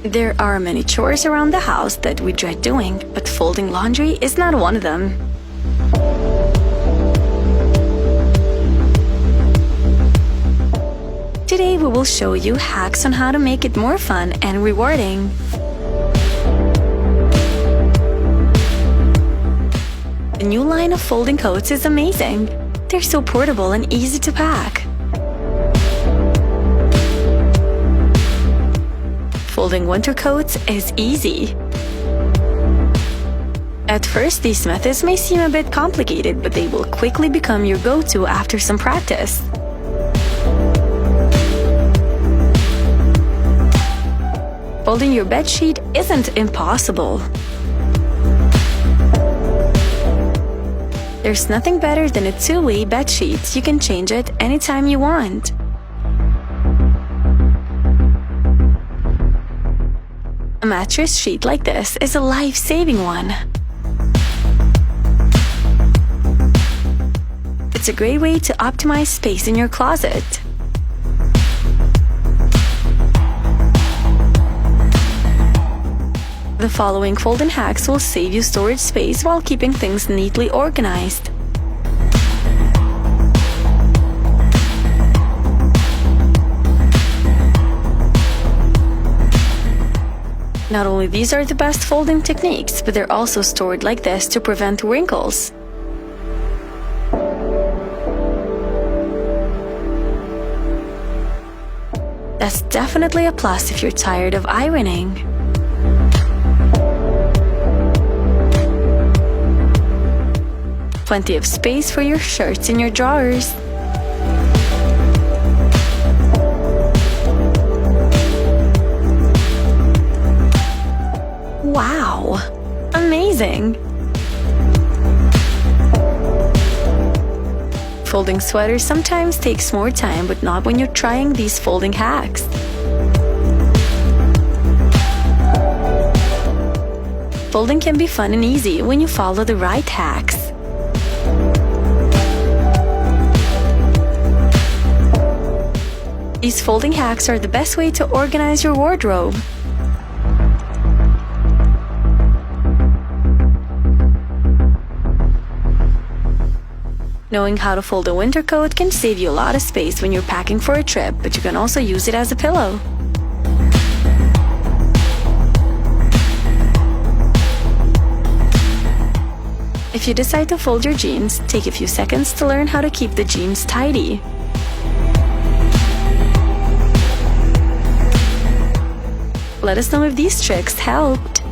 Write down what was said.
There are many chores around the house that we dread doing, but folding laundry is not one of them. Today we will show you hacks on how to make it more fun and rewarding. The new line of folding coats is amazing. They're so portable and easy to pack. Folding winter coats is easy. At first, these methods may seem a bit complicated, but they will quickly become your go-to after some practice. Folding your bedsheet isn't impossible. There's nothing better than a two-way bedsheet. You can change it anytime you want. A mattress sheet like this is a life-saving one. It's a great way to optimize space in your closet. The following folding hacks will save you storage space while keeping things neatly organized. Not only these are the best folding techniques, but they're also stored like this to prevent wrinkles. That's definitely a plus if you're tired of ironing. Plenty of space for your shirts in your drawers. Wow! Amazing! Folding sweaters sometimes takes more time, but not when you're trying these folding hacks. Folding can be fun and easy when you follow the right hacks. These folding hacks are the best way to organize your wardrobe. Knowing how to fold a winter coat can save you a lot of space when you're packing for a trip, but you can also use it as a pillow. If you decide to fold your jeans, take a few seconds to learn how to keep the jeans tidy. Let us know if these tricks helped.